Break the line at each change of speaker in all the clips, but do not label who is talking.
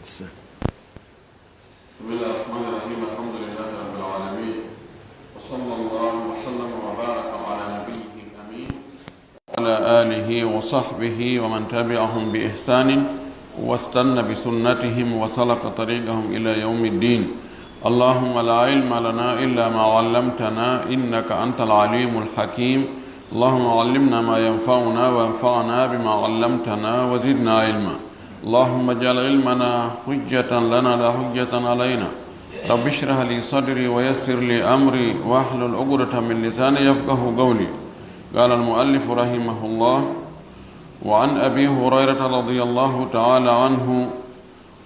بسم الله الرحمن الرحيم. الحمد لله رب العالمين، وصلى الله وسلم وبارك على نبيه الأمين وعلى آله وصحبه ومن تبعهم بإحسان واستنى بسنتهم وسلك طريقهم إلى يوم الدين. اللهم لا علم لنا إلا ما علمتنا إنك أنت العليم الحكيم. اللهم علمنا ما ينفعنا وانفعنا بما علمتنا وزدنا علما. اللهم اجعل علمنا حجة لنا لا حجة علينا. رب اشرح لي صدري ويسر لي أمري واحلل عقدة من لساني يفقه قولي. قال المؤلف رحمه الله: وعن أبي هريرة رضي الله تعالى عنه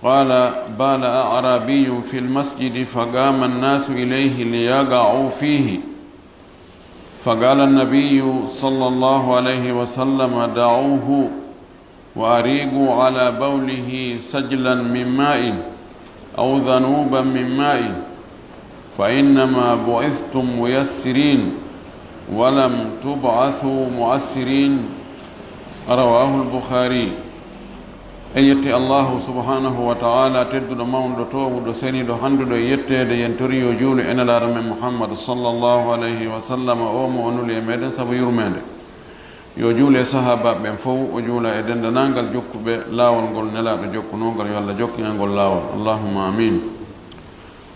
قال: بال أعرابي في المسجد فقام الناس إليه ليقعوا فيه، فقال النبي صلى الله عليه وسلم: دعوه وأريقوا على بوله سجلا من ماء أو ذنوبا من ماء، فإنما بعثتم ميسرين ولم تبعثوا معسرين. رواه البخاري. يتي الله سبحانه وتعالى تدد مون توب دو سني دو هاندو دو يتede yentoriyo juulu en ala ramen Muhammad sallallahu alayhi wa sallam o mo onuli e meden sabu yurmede yo juule sahaba ɓen fof o juula e dendanangal jokkuɓe laawol ngol nelaɗo jokkunongal yo Allah jokkingal ngol laawol. Allahumma amin.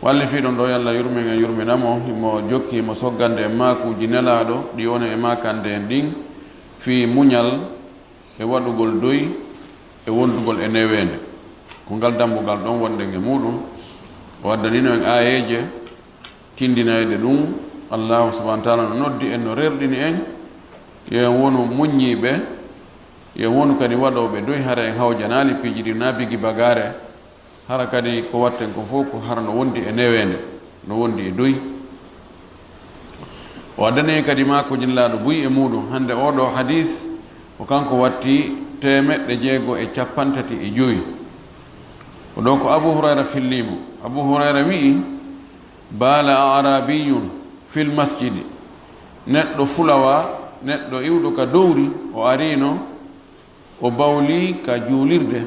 walli fiiɗon ɗo yo Allah yurmen e yurminamo mo jokki mo soggande e maakuji nelaɗo ɗi woni e makande en ɗin fi muñal e waɗugol doy e wondugol e newende ko ngal dambugal ɗon wonde e muɗum o waddanino en ayeje tindinayde ɗum. Allahu subhanahu wa taala no noddi en no rerɗini en yo wonu muññiɓe, yo wonu kadi waɗoɓe doy hara en hawjanali piiji ɗi nabigi bagare hara kadi ko watten ko fof ko hara no wondi e newende no wondi e doy. o addani kadi mako jillaɗo buy e muɗum. hande oɗo hadith ko kanko watti 650 ko ɗon ko Abu Hurayra fillimo. Abu Hurayra wi'i: bala arabiyun fil masjidi, neɗɗo fulawa, neɗɗo iwɗo ka dowri o arino o bawli ka juulirde,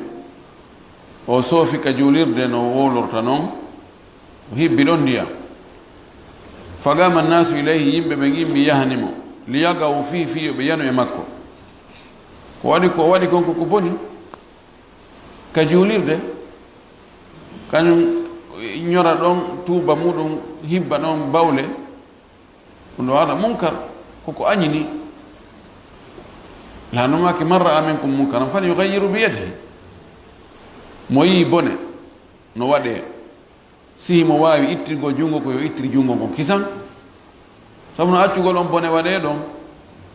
o soofi ka juulirde no wolorta noon, o hibbi ɗon ndiyam. fagama nnasu ilayhi, yimɓe ɓe gimmi yahanimo liyagaw fi yo ɓe yanu e makko. ko waɗi konko ko boni ka juulirde, kañum ñora ɗon tuuba muɗum hibba ɗon bawle, ɗum ɗo waɗa munkar koko añini. lanumaki man ra'a minkum munkaran falyughayyiru bi yadihi, mo yii bone no waɗe sihi mo wawi ittirgo jungo ko yo ittiri jungo ngo kisan, sabu no accugol on bone waɗe ɗon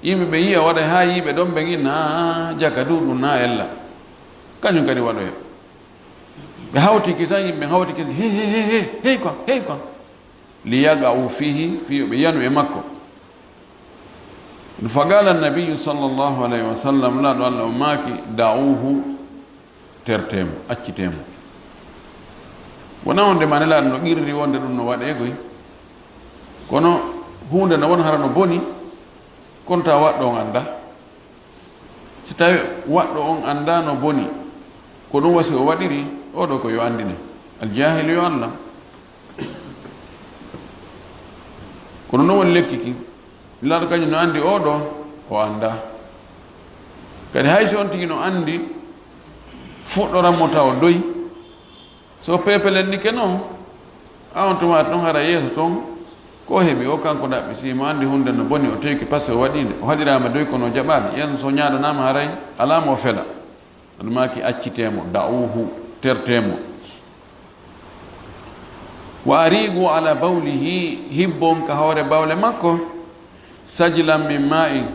yimɓe ɓe yiya waɗa ha yiɓe ɗon ɓe gi na jaka du ɗum na ella, kañum kadi waɗoya ɓe hawti kisan, yimɓe hawti kisan hey quoi liyaga'u fihi fiyo ɓe yanu e makko. faqala annabiyu sallllahu alayhi wa sallam, laaɗo Allah o maaki: da'uhu, tertemo, accitemo. wona wonde mane laaɗo no qirri wonde ɗum no waɗe koy, kono hunde no won hara no boni, kono ta waɗɗo on anda. si tawi waɗɗo on anda no boni ko ɗum wasi o waɗiri, oɗo ko yo andine. aljahilu yo Allah. kono no woni lekki ki laaɗo kañum no andi oɗo o anda. kadi hay so on tigi no andi fuɗɗoranmo taw doy, so pepelen ni ke noon a on tumata ɗon hara yeeso toon ko heɓi o kanko ɗaɓɓi simo andi hunde no boni o tewki par ce que o waɗinde o haɗirama doy kono jaɓani yen so ñaɗanama haray alama o fela. ɗum maki accitemo, da'uhu, tertemo. wa arigu ala bawlihi, hibbon ka hawre bawle makko, sajlan min ma'in,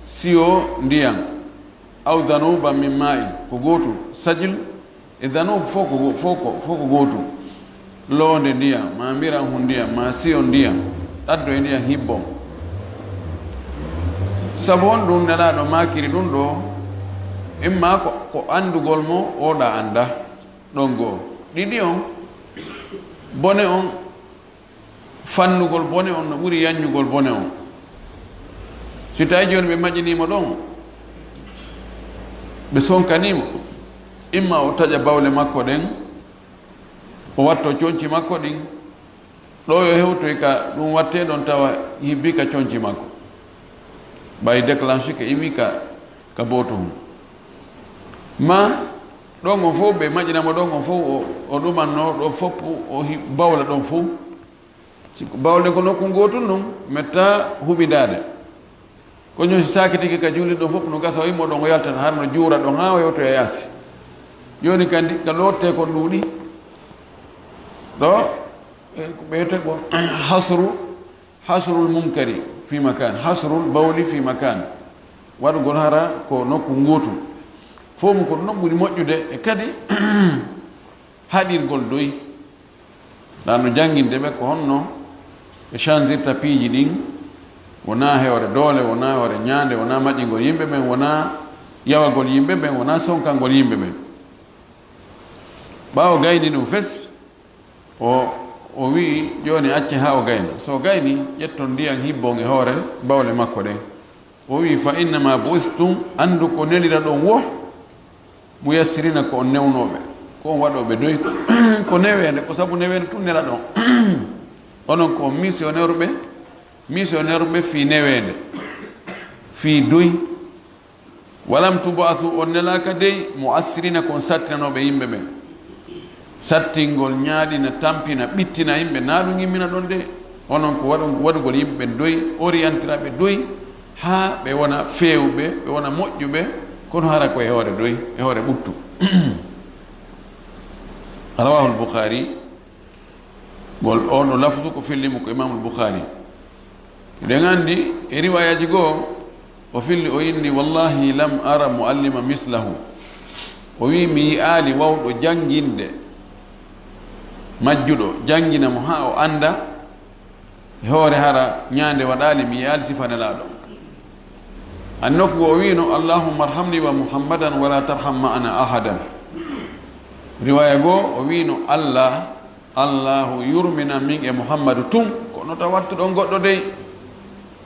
siyo ndiyam, aw danuban min ma'in, ko gotu. sajl e danub fof ko gotu. loonde ndiyam ma mbiran hu ndiyam ma siyo ndiyam, ɗaddo e ndiyam hibbon. sabu on ɗum nelaɗo makiri ɗum ɗo imma ko andugol mo oɗa anda ɗon goo. ɗiɗi on bone on, fannugol bone on no ɓuri yanñugol bone on. si tawi joni ɓe maƴƴinimo ɗon ɓe sonkanimo, imma o taƴa bawle makko ɗen o watto coñci makko ɗin ɗo yo hewtoy ka ɗum watte ɗon tawa hibbi ka coñci makko ɓay déclenché ka imi ka boto hum ma ɗon on fof ɓe maƴinamo ɗon on fof o ɗumanno ɗo foppu o bawla ɗon fof siko bawle ko nokku gotum ɗum metta huɓidade ko ñon si sakitiki ka juuli ɗon fof no gasa o yimmo ɗon o yaltata har no juura ɗon ha o yewto e yaasi joni kandi ka lotte kon ɗuuɗi ɗo ɓeyte ko hasrul munkari fi makan hasrul bawli fi makan waɗugol hara ko nokku gotum fof mu ko ɗum ɓuri moƴƴude e kadi haɗirgol doyi ɗa no jangguinde ɓe ko honno ɓe changirta piiji ɗin wona hewre doole wona hewre ñaande wona maƴƴingol yimɓe ɓen wona yawagol yimɓe ɓen wona sonkalngol yimɓe ɓen ɓawo gayni ɗum fes o wi joni acce ha o gayna so gayni ƴetton ndiyan hibbon e hoore bawle makko ɗen o wi fa innama buistum andu ko nelira ɗon wo mu yassirina ko on newnoɓe ko on waɗoɓe doy ko newede ko saabu newede tun nela ɗon onon ko missionnaire ɓe fi newede fi doy walam tubasu on nelaka dey mo assirina kon sattinanoɓe yimɓe ɓen sattingol ñaaɗina tampina ɓittina yimɓe na ɗum yimmina ɗon de onon ko waɗugol yimɓe ɓen doy orientiraɓe doy ha ɓe wona fewɓe ɓe wona moƴƴuɓe kono hara ko e hoore doy e hoore ɓuttu rawahul boukhari gol ono lafdu ko fillimo ko imamul boukhari eɗen andi e riwayaji goo o filli o inni wallahi lam ara muallima mislahu o wi mi yi'aali wawɗo janginde majjuɗo jangina mo ha o anda e hoore hara ñaande waɗaali mi yi'aali sifanelaɗo an nokku o wino allahumma arhamni wa muhammadan wala tarham ma'ana ahadan riwaya goo o wino allahu yurmina min e muhammadu tun kono ta wattuɗon goɗɗo dey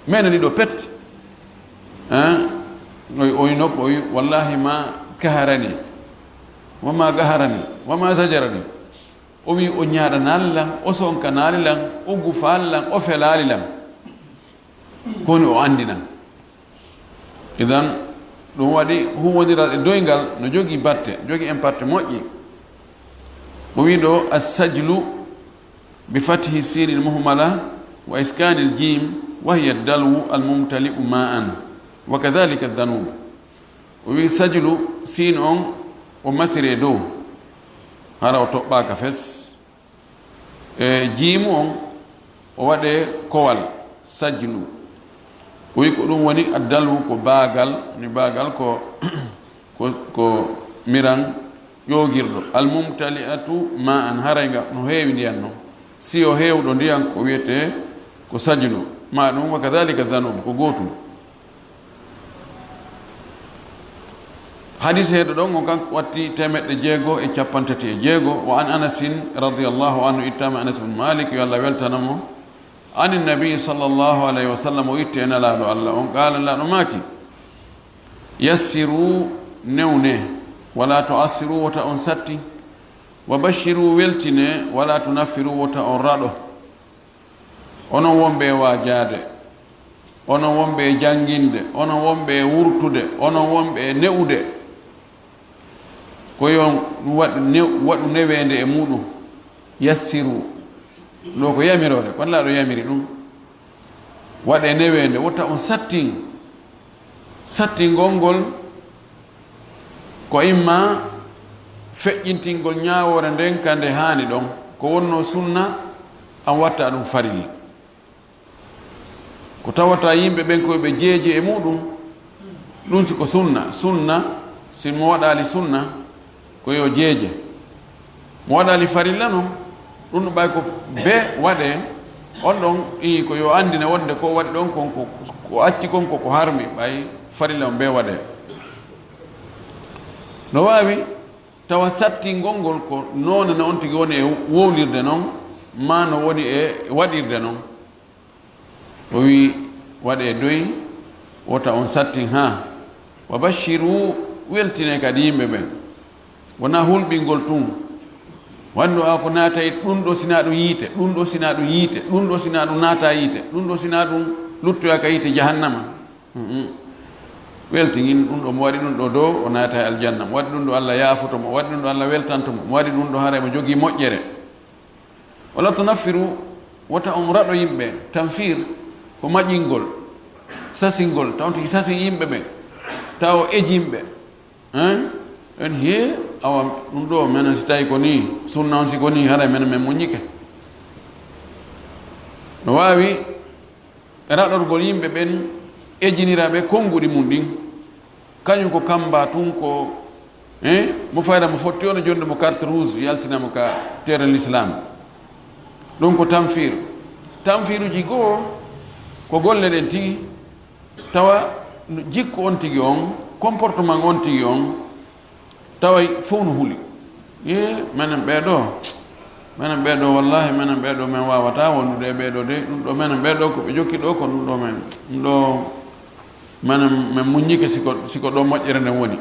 mene ɗiɗo pet oy nokku o wi wallahi ma kaharani wama gaharani wama zajarani o wi o ñaaɗanaali lan o sonkanaali lan o gufaali lan o felaali lan koni o andinan idan ɗum waɗi huwodiral e doyngal no jogii batte jogii impact moƴƴi o wi ɗo assajlu bi fatihi sini lmuhmala wa iskani ljim wa hiya dalwu almumtali'u ma'an wa kadhalika danub o wi sajlu sin on o masire dow hara o toɓɓaka fes e jiimu on o waɗe kowal sajlu o wi ko ɗum woni addalwu ko baagal ni baagal ko miran ƴoogirɗo almumtali'atu ma an harayga no heewi ndiyan noon si o heewɗo ndiyan ko wiyete ko sajlu ma ɗum wa kadhalika danub ko gootum hadis heeɗo ɗon o kanko watti 656 wa an anasin radiallahu anhu ittama anas bne malik yo allah weltanamo ani nabi sallllahu alayhi wa sallam o itti en alaaɗo allah on qaala laaɗo maaki yassiru newne wala to assiru wota on satti wa bashiru weltine wala to naffiru wota on raɗo onon wonɓe e waajaade onon wonɓe e jannginde onon wonɓe e wurtude onon wonɓe e ne'ude koyon waɗu neweende e muɗum yassiru ɗo ko yamirode kono laaɗo yamiri ɗum waɗe neweende wotta on sattingol ngol ko imma feƴƴintingol ñaawore nden kande haani ɗon ko wonno sunna an watta ɗum farilla ko tawata yimɓe ɓen koyeɓe jeeje e muɗum ɗum siko sunna si mo waɗali sunna ko yo jeeje mo waɗali farilla noon ɗum ɗo ɓay ko be waɗe on ɗon i ko yo andine wonde ko waɗi ɗon kon ko acci kon ko harmi ɓay farilla on be waɗe no wawi tawa sattingol ngol ko none no on tigi woni e wowlirde noon ma no woni e waɗirde noon o wi waɗe doyi wota on sattin ha wa bashiru weltine kadi yimɓe ɓen wona hulɓingol tun wanno a ko naata ɗum ɗo sina ɗum yiite ɗum ɗo sina ɗum yiite ɗum ɗo sina ɗum naata yiite ɗum ɗo sina ɗum luttoya ka yiite jahannama weltigin ɗum ɗo mo waɗi ɗum ɗo dow o naata e aljanna mo waɗi ɗum ɗo Allah yaafoto mo waɗi ɗum ɗo Allah weltantomo mo waɗi ɗum ɗo hara mo jogii moƴƴere wala tunaffiru wota on raɗo yimɓe tanfir ko maƴingol sasingol tawtiki sasi yimɓe ɓe taw o ejimɓe en he awa ɗum ɗo menen si tawi ko ni sunna on si ko ni hara menen men muñike no wawi raɗorgol yimɓe ɓen ejiniraɓe konnguɗi mum ɗin kañum ko kamba tun ko mo fayda mo fotti ono jonde mo carte rouge yaltinamo ka terre l'islam ɗum ko tanfiruji goo ko golle ɗen tigi tawa jikku on tigi on comportement on tigi on tawa fof no huuli menen ɓeeɗo wallahi menen ɓeeɗo men wawata wondude e ɓeeɗo de ɗum ɗo menen ɓeeɗo ko ɓe jokki ɗo ko ɗum ɗo men ɗum ɗo menen min muññike siko ɗo moƴƴere nden woni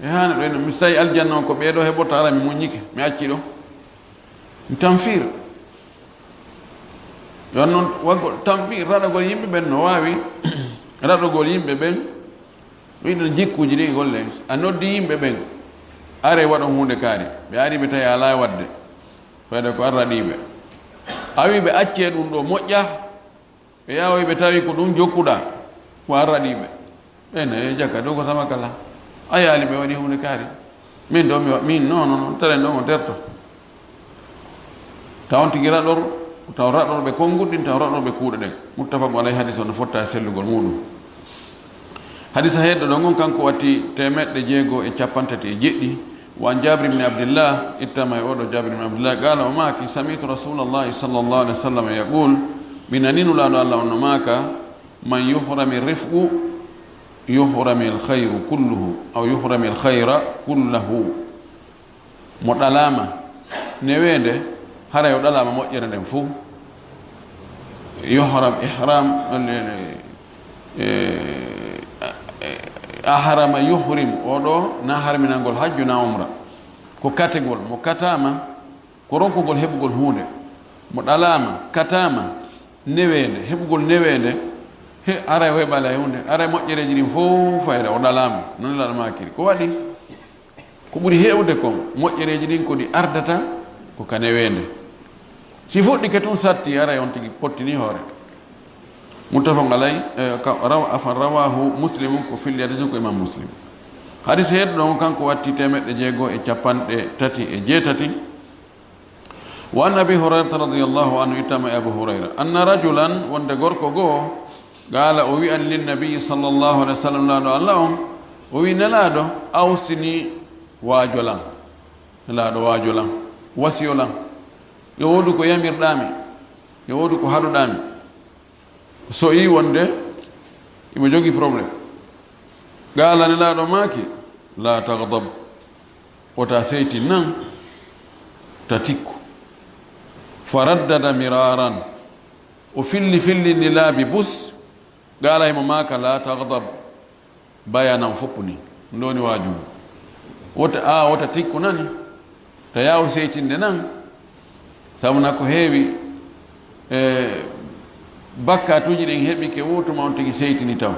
e hani ɗo ene mi so tawi aljanna o ko ɓeeɗo heɓoto ara mi muññike mi acci ɗo mi tanfir yon noon waggo tanfir raɗogol yimɓe ɓen no wawi raɗogol yimɓe ɓen ɗiɗon jikkuji ɗi golle a noddi yimɓe ɓen are waɗon hunde kaari ɓe ari ɓe tawi ala wadde fayde ko arraɗiɓe a wi ɓe acce ɗum ɗo moƴƴa ɓe yawoy ɓe tawi ko ɗum jokkuɗa ko arraɗiɓe ɓene e jakka dow ko sama kala a yaali ɓe waɗi hunde kaari min ɗo min non taren ɗon o terto tawon tigi raɗor taw raɗorɓe konnguɗɗin taw raɗorɓe kuuɗe ɗen muttafaqu alayhi hadis o no fotta e sellugol muɗum hadisa heɗɗo ɗon on kanko watti 650 وعن جابر بن عبد الله اتما يقول جابر بن عبد الله قال وماك سمعت رسول الله صلى الله عليه وسلم يقول بنانين لا الله وماك من يحرم الرفق يحرم الخير كله أو يحرم الخير كله مدلامة نوينده هذا يدلامة مؤجرة فو يحرم إحرام aharama yuhrim oɗo na harminangol hajju na umra ko kategol mo katama ko ronkugol heɓugol hunde mo ɗalama katama newede heɓugol newede ara o heɓala hunde ara moƴƴereji ɗin fof fayda o ɗalama non laɗa makiri ko waɗi ko ɓuri hewde kon moƴƴereji ɗin kodi ardata ko ka newede si fuɗɗi ke tun satti ara on tigi pottini hoore متفق عليه رواه مسلم في الحديث امام مسلم حديث هذا دون كان كو واتي تيمت جيغو e capande tati e jeetati وعن ابي هريره رضي الله عنه اتما ابو هريره ان رجلا وند غوركو go قال او وي ان للنبي صلى الله عليه وسلم لا اللهم وي نلادو اوسني واجولا نلادو واجولا وسيولا يودو ko yamirdami yowdu ko hadudami so yi wonde imo jogi probléme galani laaɗo maaki la tagdab wota seyti nan ta tikku faraddada miraran o filli laabi bus gala imo maaka la tagdab bayanan foppuni ndoni wajumu wota tikku nani ta yawo seytinde nan sabuna ko heewi bakkatuji ɗin heɓi ke wotuma on tigi seytini taw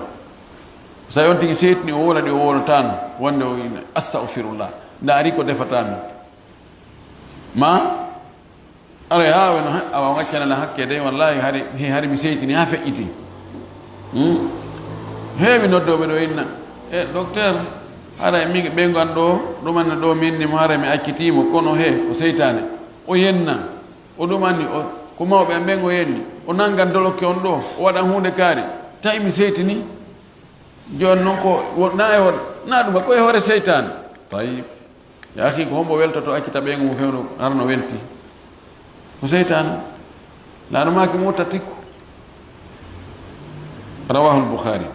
so on tigi seytini o woladi o wolotano wonde o ina astahfirullah nda ari ko defatami ma ara haweno awa gaccanala hakke de wallahi hari mi seytini ha feƴƴiti heewi noddoɓe ɗo inna docteur hara mi ɓe ganɗo ɗumanne ɗo minnimo hara mi accitimo kono he o seytane o yenna o ɗumanni ko mawɓe an ɓen o yenni o nangan dolokke on ɗo o waɗan hunde kaari tawi mi seytini joni noon ko na ɗuma koye hoore seytane tawi yaaki ko hombo weltoto accita ɓengo mo fewno harno welti ko seytane laaɗo maki mutta tikku rawahul boukhari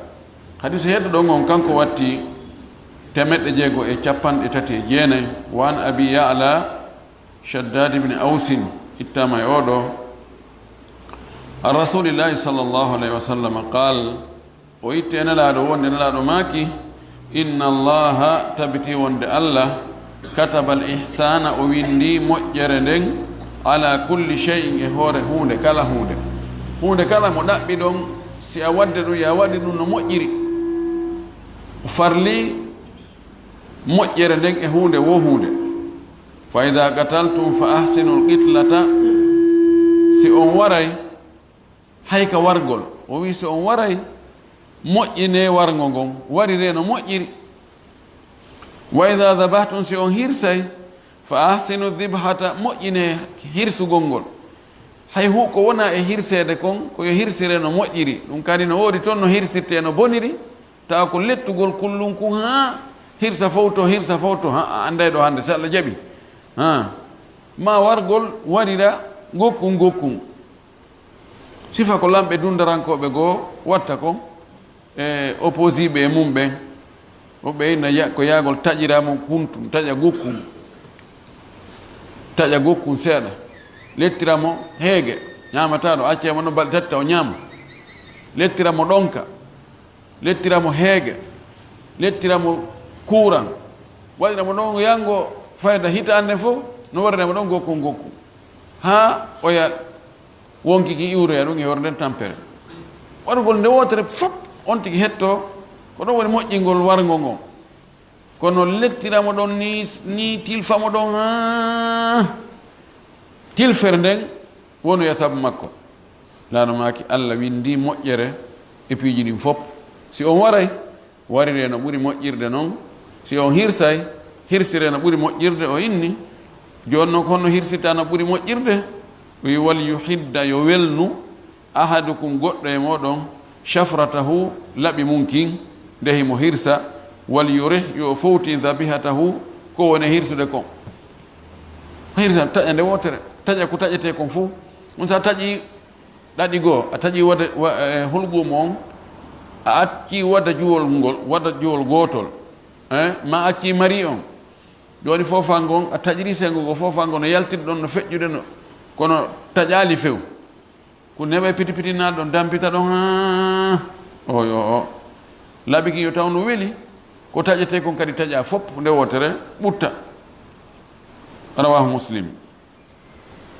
hadise heɗɗo ɗon on kanko watti 639 wan abi ya'la shaddad ibn ausin ittama e oɗo عن رسول الله صلى الله عليه وسلم قال وإتنا لا دون لا ماكي إن الله تبتي وند الله kataba al ihsana o windi moƴƴere nden ala kulli shay'in e hoore hunde kala mo ɗaɓɓi ɗon si a wadde ɗum ya waɗi ɗum no moƴƴiri o farli moƴƴere nden e hunde wo hunde fa ida qataltum fa ahsinul qitlata si on waray hayka wargol o wi si on waray moƴƴine wargo ngon warire no moƴƴiri wa ida dabahtum si on hirsay fa ahsinu dibhata moƴƴine hirsugol ngol hay hu ko wona e hirsede kon koyo hirsire no moƴƴiri ɗum kadi no woodi toon no hirsirte no boniri tawa ko lettugol kullum kun ha hirsa fowto ha anday ɗo hande so Allah jaɓi ma wargol warira gokkun sifa ko lamɓe dundarankoɓe goo watta kon e opposiɓe e mum ɓen o ɓeyna ko yaagol taƴiramo huntum taƴa gokkun seeɗa lettiramo heege ñamata ɗo accemo no balɗe tati o ñaama lettiramo ɗonka lettiramo heege lettiramo courant waɗiramo ɗon yango fayda hitande fof no waɗiramo ɗon gokkun ha oya wonkiki iwroya ɗum e horde nden tampere waɗugol nde wotere fop on tigi hetto ko ɗon woni moƴƴingol wargo ngon kono lettiramo ɗon ni tilfamo ɗon ha tilfere nden wonoya sabu makko lanomaki Allah windi moƴƴere e piiji ɗin fof si on waray warire no ɓuri moƴƴirde noon si on hirsay hirsire no ɓuri moƴƴirde o inni joni noon honno hirsita no ɓuri moƴƴirde o wi wal yuhidda yo welnu ahadukum goɗɗo e moɗon shafratahu laɓi mum kin nde himo hirsa wal yurih yo fowti dabihatahu ko woni hirsude kon hirsa taƴa nde wotere taƴa ko taƴete kon fof on sa taƴi ɗaɗi goo a taƴi wadda hulɓum on a acci wadda juwol gotol ma acci mari on joni fofal ngon a taƴiri sengo ngo fofal ngo no yaltiri ɗon no feƴƴude no kono taƴali few ko neɓa pitipitinaɗo ɗon dampita ɗon ha oyo laɓiki yo taw no weeli ko taƴete kon kadi taƴa fof nde wotere ɓutta rawahu muslim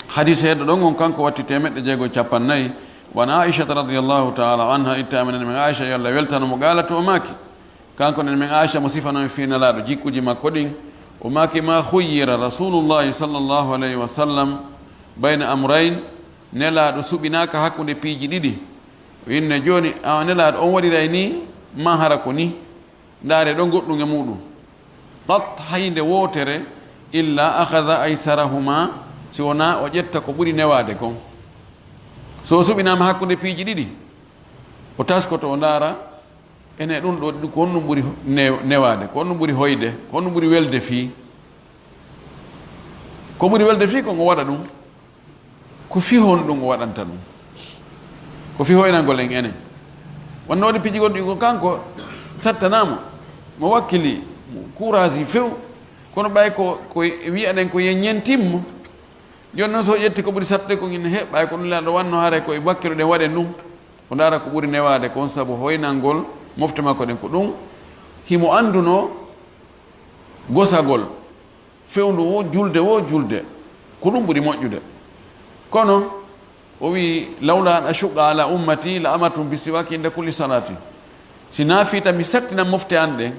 hadis heɗo ɗon on kanko watti 650 wan aishata radiallahu taala anha itta minen min aicha yo Allah weltanomo galata o maaki kanko nen min aicha mo sifanomi finalaɗo jikkuji makko ɗin o maaki ma khuyyira rasulullahi sallllahu alayhi wa sallam bayna amrayn nelaɗo suɓinaka hakkude piiji ɗiɗi o inne joni a nelaɗo on waɗiray ni ma hara ko ni ndaare ɗo goɗɗum e muɗum qat hayde wotere illa akhada aysarahuma si wona o ƴetta ko ɓuri newade kon so suɓinama hakkude piiji ɗiɗi o taskoto o ndaara ene ɗum ɗo ko honɗum ɓuri newade ko honɗum ɓuri hoyde ko honɗum ɓuri welde fii ko ɓuri welde fii kon o waɗa ɗum ko fi hon ɗum o waɗanta ɗum ko fi hoynangol en enen wonno waɗi piiji gonɗi ko kanko sattanama mo wakkili courage few kono ɓay ko wiyaɗen ko yen ñentimmo joni noon so ƴetti ko ɓuri sattude ko ine heɓɓay ko ɗum laɗo wanno haare koye wakkilu ɗen waɗen ɗum o ndaara ko ɓuri newade kon saabu hoynangol mofte makko ɗen ko ɗum himo anduno gosagol fewndu wo julde ko ɗum ɓuri moƴƴude kono o wi lawla an ashuqa ala ummati la amatum bi siwaki inda kulli salati si naafita mi sattina mofte an ɗen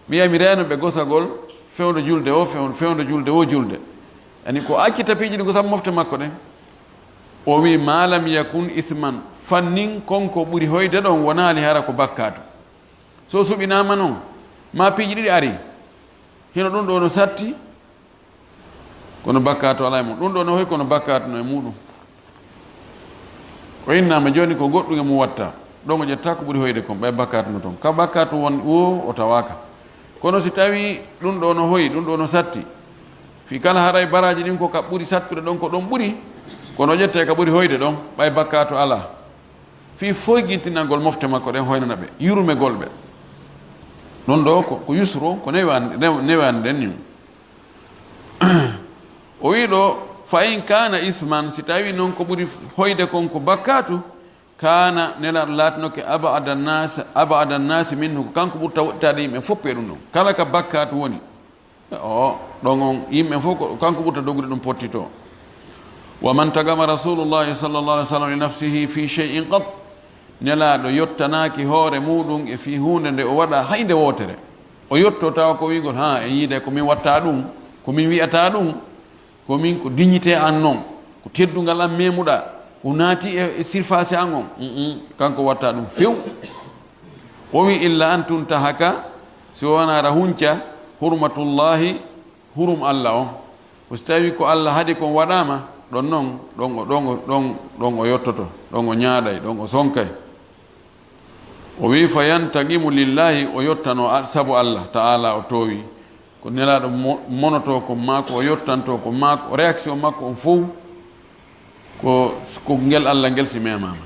mi yiya mi renoɓe gosagol fewdo julde o julde ani ko accita piiji ɗi ko sabu mofte makko ɗen o wi malam yakun ithman fannin konko ɓuri hoyde ɗon wonali hara ko bakkatu so suɓinama noon ma piiji ɗiɗi ari hino ɗum ɗo no satti kono bakkatu ala e mum ɗum ɗo no hoy kono bakkatu no e muɗum o innama joni ko goɗɗum e mum watta ɗon o ƴetta ko ɓuri hoyde kon ɓay bakkatu no toon ka bakkatu won wo o tawaka kono si tawi ɗum ɗo no hoyi ɗum ɗo no satti fi kala haray baraji ɗin ko ka ɓuri sattude ɗon ko ɗon ɓuri kono o ƴette ka ɓuri hoyde ɗon ɓay bakkatu ala fi foyguintinalngol mofte makko ɗen hoynana ɓe yurmegol ɓe ɗon ɗo ko yusro ko newande ɗen ni o wi ɗo fa in kana ithman si tawi noon ko ɓuri hoyde kon ko bakkatu kana nelaɗo latinoke abada nnasi minhu ko kanko ɓurta woɗɗitade yimɓe foppe ɗum ɗon kala ka bakkatu woni o ɗon on yimɓe fof ko kanko ɓurta dogude ɗum pottito. wa man tagama rasulullahi sallllahu alih w sallam li nafsihi fi cheyin qat, nelaɗo yottanaki hoore muɗum e fi hunde nde o waɗa hayde wotere. O yotto tawa ko wigol ha e yiide komin watta ɗum, komin wiyata ɗum, komin ko dignité an noon, ko teddugal an memuɗa, o naati e surface an on. Kanko watta ɗum few. o wi illa an tuntahaka, si wonara hunca hurmatullahi, hurum Allah on. so tawi ko Allah haadi kon waɗama ɗon noon ɗon o yottoto, ɗon o ñaaɗay, ɗon o sonkay. o wi fa yantagimu lillahi, o yottano sabu Allah taala o towi ko nelaɗo monoto ko maako, o yottanto ko maako, réaction makko on fof ko ngel Allah ngel si memama.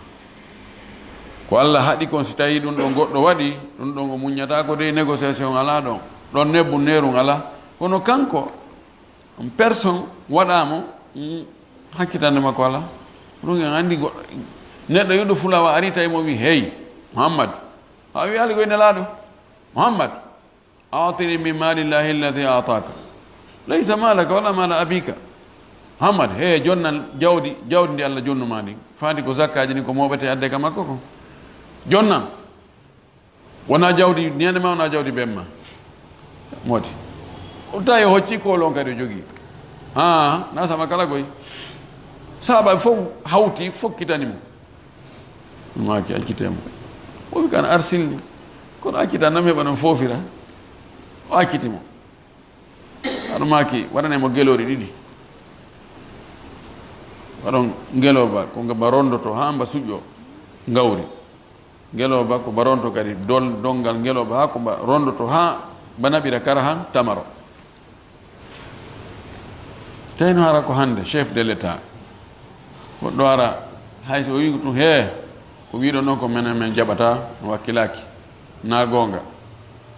ko Allah haɗi kon si tawi ɗum ɗon goɗɗo waɗi ɗum ɗon o muñata ko de négociation ala ɗon nebbu nerum ala, kono kanko personne waɗamo hakkitande makko ala. ɗum en andi neɗɗo yuɗɗo fulawa ari tawi mo wi hey Muhammad, a wi ali koye nelaɗo Muhammad, atini min malillahi alladi ataka laysa malaka wala mala abika. Muhammad, he jonnan jawdi ndi Allah jonnuma ndi, fandi ko zakkaji ni ko moɓete adde ka makko ko jonna, wona jawdi niyande ma, wona jawdi ɓemma modi. o tawi o hocci kolon kadi o jogui na sama kala koy saabaɓe fof hawti fokkitanimo, maki accitemo. o wi kan arsilni, kono accita nam heɓa non foofira. o accitimo, aɗa maki waɗanemo gelori ɗiɗi, waɗon ngeloba ko mba rondoto ha mba suƴƴo gawri, ngeloba ko mba ronto kadi dongal ngeloba ha ko mba rondoto ha mba naɓira kara han tamaro. tawino hara ko hande chef de l'état goɗɗo ara hayso o wi tum he ko wiɗo noon ko menen men jaɓata no wakkilaki na gonga,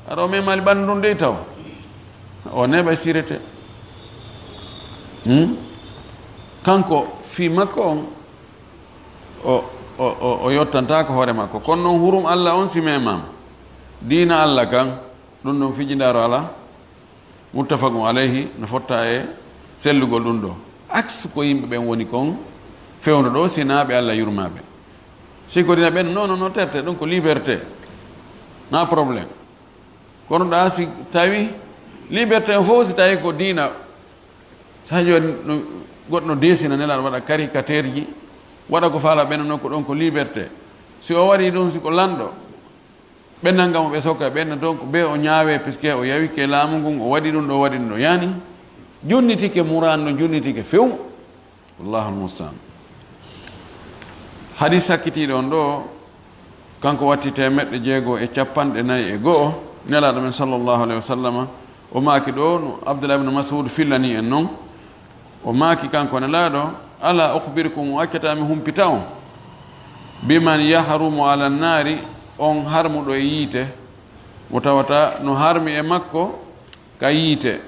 aɗa o memali ɓandu ɗum dey taw o neɓa sirete. kanko fi makko on o yottanta ko hoore makko, kono noon hurum Allah on si memama, diina Allah kan ɗum ɗon fijidaro ala, muttafaqun alayhi, no fotta e sellugol ɗum ɗo. axe ko yimɓe ɓen woni kon fewno ɗo sinaɓe Allah yurmaɓe. sikodina ɓen non terte ɗum ko liberté, na probléme. kono ɗa si tawi liberté o fof si tawi ko diina, sa joni goɗɗo no desina nelaɗo waɗa caricature ji, waɗa ko faala ɓen noon ko ɗon ko liberté. si o waɗi ɗum siko lanɗo ɓennal ngam ɓe sokka ɓenna donc ɓe o ñaawe puisque o yawike laamu ngun, o waɗi ɗum ɗo waɗi ɗum ɗo, yani jonnitike muranno, jonnitike few. wallahu almustaan. hadis sakkitiɗo on ɗo kanko watti 654 nelaɗo men sallllahu alayhi wa sallam o maaki ɗo no Abdullah ibne Mas'ud fillani en noon. o maaki kanko nelaɗo ala ukhbirukum, o accatami humpita on, biman yahrumu ala nnari, on harmuɗo e yiite, mo tawata no harmi e makko ka yiite,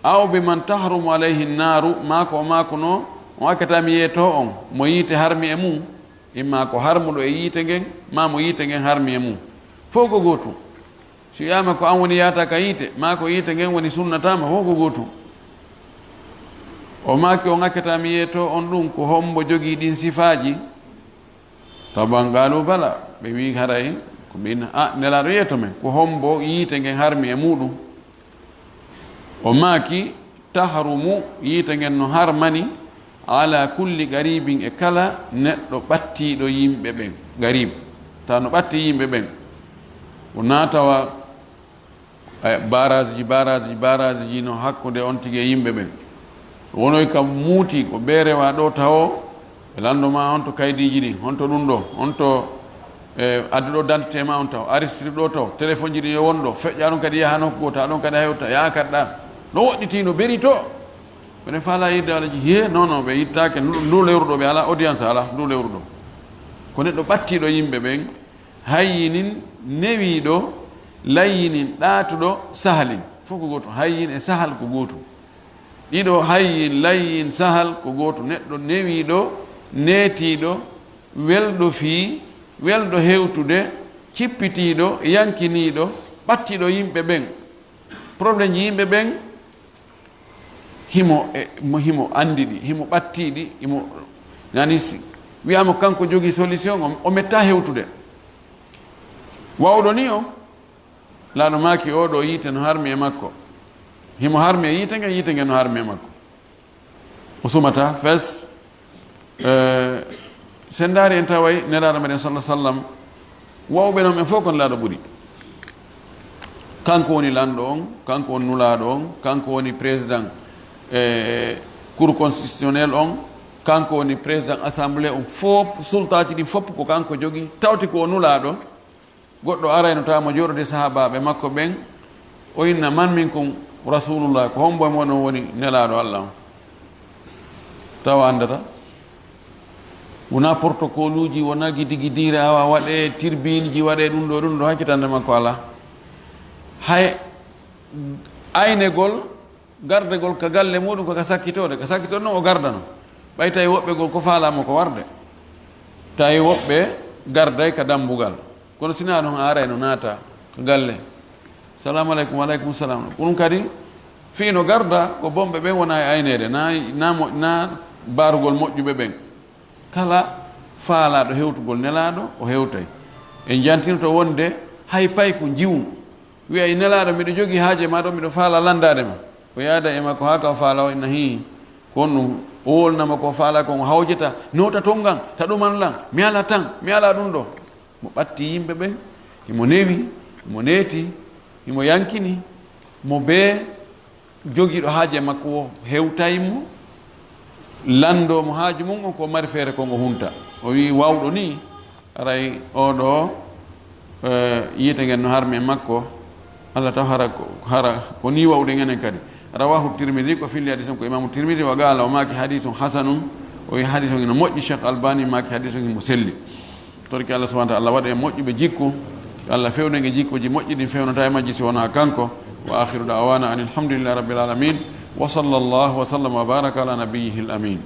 aw biman tahrumu alayhi nnaru, maako o maako no on accatami yeeto on mo yiite harmi e mum, imma ko harmuɗo e yiite ngen, ma mo yiite ngen harmi e mum, fof ko gootum. si wiyama ko an woni yaata ka yiite, ma ko yiite ngen woni sunnatama, fof ko gootum. o maaki on accatami yeeto on ɗum ko hombo jogii ɗin sifaji. taban qalu bala, ɓe wi haray ko min nelaɗo yeeto men ko hombo yiite ngen harmi e muɗum. o maaki tahrumu, yiite ngen no harmani ala kulli garibin, e kala neɗɗo ɓattiɗo yimɓe ɓen. garib taw no ɓatti yimɓe ɓen, o natawa baraji ji no hakkude on tigui e yimɓe ɓen. wonoy kam muuti ko ɓeerewa ɗo tawo ɓe landoma on to kaydiji ɗi, on to ɗum ɗo, on to addu ɗo dentité ma on taw, aristri ɗo taw, téléphone ji ɗi yo wonɗo, feƴƴa ɗum kadi yaha nokku goto, ɗon kadi hewta yakarɗa no woɗɗiti no ɓeri to. ɓene faala yidde alaji he non ɓe yittake ndu lewru ɗo, ɓe ala audience ala ndu lewru ɗo. ko neɗɗo ɓattiɗo yimɓe ɓen, hayyinin newiɗo, layyinin ɗaatuɗo, sahalin, fof ko goto. hayyin e sahal ko goto. ɗiɗo hayyin, layyin, sahal ko goto. neɗɗo newiɗo, neetiɗo, welɗo fii, welɗo hewtude, cippitiɗo, yankiniɗo, ɓattiɗo yimɓe ɓen. probléme ji yimɓe ɓen himo andidi himo battidi imo yani wi'ama kanko jogi solution o metta hewtude wawɗo ni o laaɗo maaki oɗo yiite no harmi e makko himo harmi e yiite nge no harmi e makko o sumata fes sen daari en taway nelaɗo meɗen sallah sallam wawɓe noon ɓen fof kon laaɗo ɓuuri kanko woni lanɗo on kanko woni nulaɗo on kanko woni président cour constitutionnel on kanko woni président assemblée on fof sultaji ɗi fopp ko kanko jogui tawti ko nulaɗo goɗɗo arayno tawamo joɗode sahabaɓe makko ɓen o inna man min kon rasulullah ko hombo e moɗon woni nelaɗo allah on tawa andata wona protocole uji wona guidigidire awa waɗe turbine ji waɗe ɗum ɗo hakkitande makko ala hay aynegol gardegol ka galle muɗum koko sakkitode noon o gardano ɓay tawi woɓɓe gol ko falama ko warde tawi woɓɓe garday ka dambugal kono sina ɗon a arayno naata ko galle salamu aleykum waleykum salam ɗum kadi fiino garda ko bomɓe ɓen wona e aynede na barugol moƴƴuɓe ɓen kala faalaɗo hewtugol nelaɗo o hewtay en jantinoto wonde hay pay ko jiwu wiyay nelaɗo miɗo jogui haaje ma ɗo miɗo faala landade ma o yaada e makko ha ka o faala o nahi kon ɗum o wolnama ko faala kon hawjata nota ton gan ta ɗuman lan mi ala tan mi ala ɗum ɗo mo ɓatti yimɓe ɓen imo newi imo neeti imo yankini mo be jogiiɗo haaje makko o hewtaymo landomo haaju mum on ko mari feere kongo hunta o wi wawɗo ni aray oɗo yiite ngen no harmi e makko allah taw hara ko ni wawɗe ngenen kadi rawahu tirmidi ko filli hadis on ko imamu tirmidi wa gala o maaki hadis on hasanum o wi hadis on ino moƴƴi cheikh albani maaki hadis on imo selli torki allah subahana taala waɗa e moƴƴuɓe jikku allah fewnege jikkuji moƴƴi ɗin fewnata e majji si wona kanko wa akhiru da'wana an alhamdulillahi rabbil alamin wa sallallahu wa sallam wa baraka ala nabiyyihi al amin